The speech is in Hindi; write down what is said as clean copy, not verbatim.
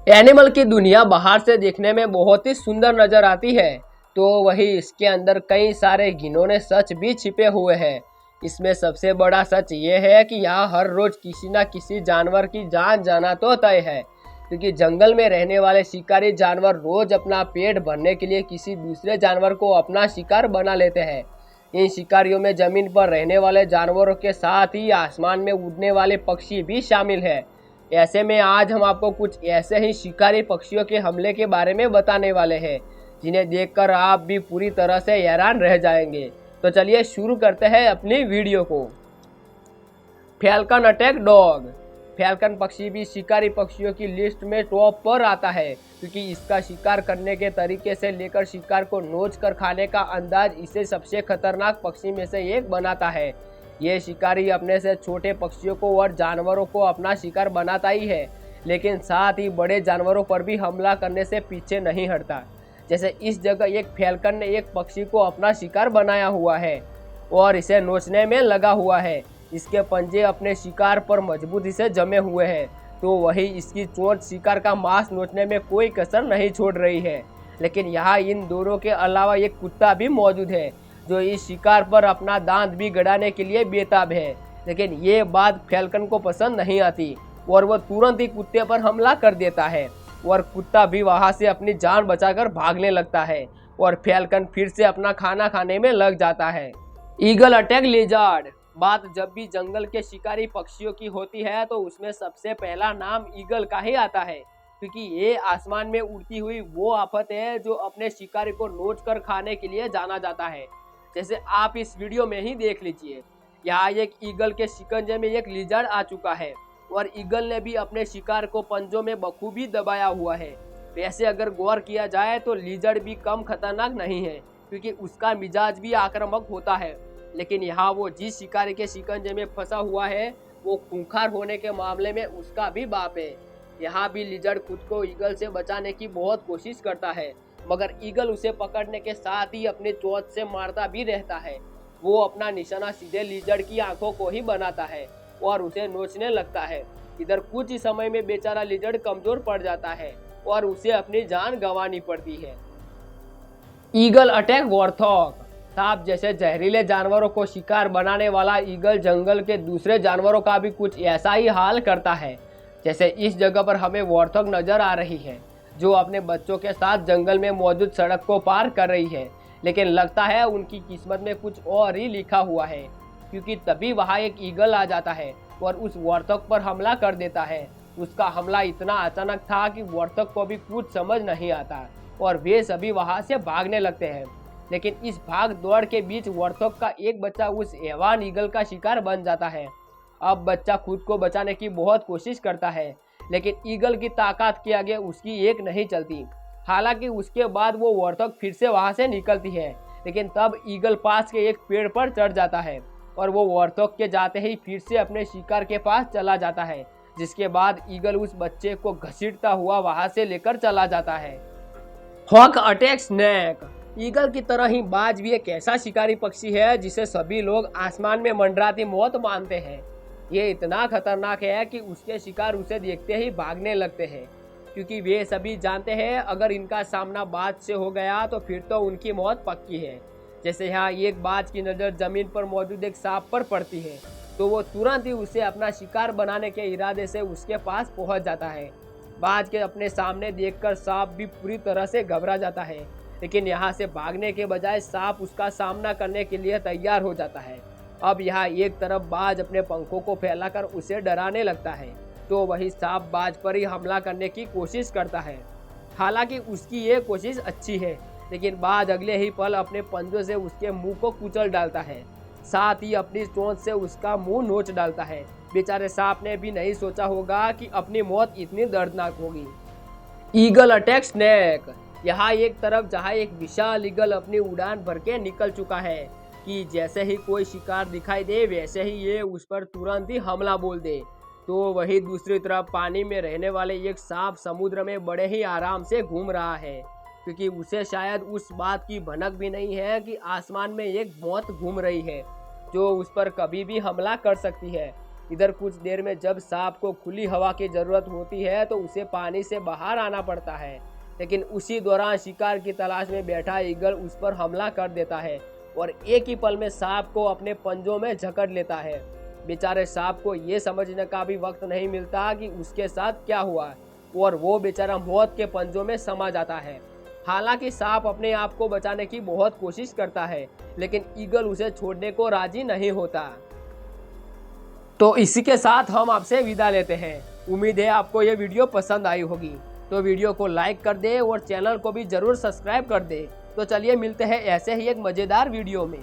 एनिमल की दुनिया बाहर से देखने में बहुत ही सुंदर नजर आती है, तो वही इसके अंदर कई सारे घिनौने सच भी छिपे हुए हैं। इसमें सबसे बड़ा सच ये है कि यहाँ हर रोज किसी न किसी जानवर की जान जाना तो तय है, क्योंकि जंगल में रहने वाले शिकारी जानवर रोज अपना पेट भरने के लिए किसी दूसरे जानवर को अपना शिकार बना लेते हैं। इन शिकारियों में जमीन पर रहने वाले जानवरों के साथ ही आसमान में उड़ने वाले पक्षी भी शामिल है। ऐसे में आज हम आपको कुछ ऐसे ही शिकारी पक्षियों के हमले के बारे में बताने वाले हैं, जिन्हें देखकर आप भी पूरी तरह से हैरान रह जाएंगे। तो चलिए शुरू करते हैं अपनी वीडियो को। Falcon attack dog. फैल्कन पक्षी भी शिकारी पक्षियों की लिस्ट में टॉप पर आता है, क्योंकि इसका शिकार करने के तरीके से लेकर शिकार को नोच कर खाने का अंदाज इसे सबसे खतरनाक पक्षी में से एक बनाता है। ये शिकारी अपने से छोटे पक्षियों को और जानवरों को अपना शिकार बनाता ही है, लेकिन साथ ही बड़े जानवरों पर भी हमला करने से पीछे नहीं हटता। जैसे इस जगह एक फैल्कन ने एक पक्षी को अपना शिकार बनाया हुआ है और इसे नोचने में लगा हुआ है। इसके पंजे अपने शिकार पर मजबूती से जमे हुए हैं, तो वही इसकी चोंच शिकार का मांस नोचने में कोई कसर नहीं छोड़ रही है। लेकिन यहाँ इन दोनों के अलावा एक कुत्ता भी मौजूद है, जो इस शिकार पर अपना दांत भी गड़ाने के लिए बेताब है। लेकिन ये बात फैल्कन को पसंद नहीं आती और वह तुरंत ही कुत्ते पर हमला कर देता है और कुत्ता भी वहां से अपनी जान बचाकर भागने लगता है और फैल्कन फिर से अपना खाना खाने में लग जाता है। Eagle attack lizard. बात जब भी जंगल के शिकारी पक्षियों की होती है तो उसमें सबसे पहला नाम ईगल का ही आता है, क्योंकि ये आसमान में उड़ती हुई वो आफत है जो अपने शिकारी को नोच कर खाने के लिए जाना जाता है। जैसे आप इस वीडियो में ही देख लीजिए, यहाँ एक ईगल के शिकंजे में एक लिजर्ड आ चुका है और ईगल ने भी अपने शिकार को पंजों में बखूबी दबाया हुआ है। वैसे अगर गौर किया जाए तो लिजर्ड भी कम खतरनाक नहीं है, क्योंकि उसका मिजाज भी आक्रामक होता है। लेकिन यहाँ वो जिस शिकारी के शिकंजे में फंसा हुआ है वो खूंखार होने के मामले में उसका भी बाप है। यहाँ भी लिजर्ड खुद को ईगल से बचाने की बहुत कोशिश करता है, मगर ईगल उसे पकड़ने के साथ ही अपने चोंच से मारता भी रहता है। वो अपना निशाना सीधे लिजर्ड की आंखों को ही बनाता है और उसे नोचने लगता है। इधर कुछ ही समय में बेचारा लिजर्ड कमजोर पड़ जाता है और उसे अपनी जान गंवानी पड़ती है। Eagle attack warthog. सांप जैसे जहरीले जानवरों को शिकार बनाने वाला ईगल जंगल के दूसरे जानवरों का भी कुछ ऐसा ही हाल करता है। जैसे इस जगह पर हमें वॉर्थॉग नजर आ रही है, जो अपने बच्चों के साथ जंगल में मौजूद सड़क को पार कर रही है। लेकिन लगता है उनकी किस्मत में कुछ और ही लिखा हुआ है, क्योंकि तभी वहाँ एक ईगल आ जाता है और उस वॉर्थॉग पर हमला कर देता है। उसका हमला इतना अचानक था कि वॉर्थॉग को भी कुछ समझ नहीं आता और वे सभी वहाँ से भागने लगते हैं। लेकिन इस भाग दौड़ के बीच वॉर्थॉग का एक बच्चा उस हैवान ईगल का शिकार बन जाता है। अब बच्चा खुद को बचाने की बहुत कोशिश करता है, लेकिन ईगल की ताकत के आगे उसकी एक नहीं चलती। हालांकि उसके बाद वो वॉर्थॉग फिर से वहां से निकलती है, लेकिन तब ईगल पास के एक पेड़ पर चढ़ जाता है और वो वॉर्थॉग के जाते ही फिर से अपने शिकार के पास चला जाता है, जिसके बाद ईगल उस बच्चे को घसीटता हुआ वहां से लेकर चला जाता है। Hoc attack snake. ईगल की तरह ही बाज भी एक ऐसा शिकारी पक्षी है जिसे सभी लोग आसमान में मंडराती मौत मानते हैं। ये इतना खतरनाक है कि उसके शिकार उसे देखते ही भागने लगते हैं, क्योंकि वे सभी जानते हैं अगर इनका सामना बाज से हो गया तो फिर तो उनकी मौत पक्की है। जैसे यहाँ एक बाज की नज़र जमीन पर मौजूद एक सांप पर पड़ती है तो वो तुरंत ही उसे अपना शिकार बनाने के इरादे से उसके पास पहुंच जाता है। बाज के अपने सामने देखकर सांप भी पूरी तरह से घबरा जाता है, लेकिन यहाँ से भागने के बजाय सांप उसका सामना करने के लिए तैयार हो जाता है। अब यहाँ एक तरफ बाज अपने पंखों को फैलाकर उसे डराने लगता है, तो वही सांप बाज पर ही हमला करने की कोशिश करता है। हालांकि उसकी ये कोशिश अच्छी है, लेकिन बाज अगले ही पल अपने पंजों से उसके मुंह को कुचल डालता है, साथ ही अपनी चोंच से उसका मुंह नोच डालता है। बेचारे सांप ने भी नहीं सोचा होगा कि अपनी मौत इतनी दर्दनाक होगी। Eagle attack snake. यहाँ एक तरफ जहाँ एक विशाल ईगल अपनी उड़ान भर के निकल चुका है कि जैसे ही कोई शिकार दिखाई दे वैसे ही ये उस पर तुरंत ही हमला बोल दे, तो वही दूसरी तरफ पानी में रहने वाले एक सांप समुद्र में बड़े ही आराम से घूम रहा है, क्योंकि उसे शायद उस बात की भनक भी नहीं है कि आसमान में एक मौत घूम रही है जो उस पर कभी भी हमला कर सकती है। इधर कुछ देर में जब सांप को खुली हवा की ज़रूरत होती है तो उसे पानी से बाहर आना पड़ता है, लेकिन उसी दौरान शिकार की तलाश में बैठा ईगल उस पर हमला कर देता है और एक ही पल में सांप को अपने पंजों में जकड़ लेता है। बेचारे सांप को ये समझने का भी वक्त नहीं मिलता कि उसके साथ क्या हुआ और वो बेचारा मौत के पंजों में समा जाता है। हालांकि सांप अपने आप को बचाने की बहुत कोशिश करता है, लेकिन ईगल उसे छोड़ने को राजी नहीं होता। तो इसी के साथ हम आपसे विदा लेते हैं। उम्मीद है आपको ये वीडियो पसंद आई होगी, तो वीडियो को लाइक कर दे और चैनल को भी जरूर सब्सक्राइब कर दे। तो चलिए मिलते हैं ऐसे ही एक मज़ेदार वीडियो में।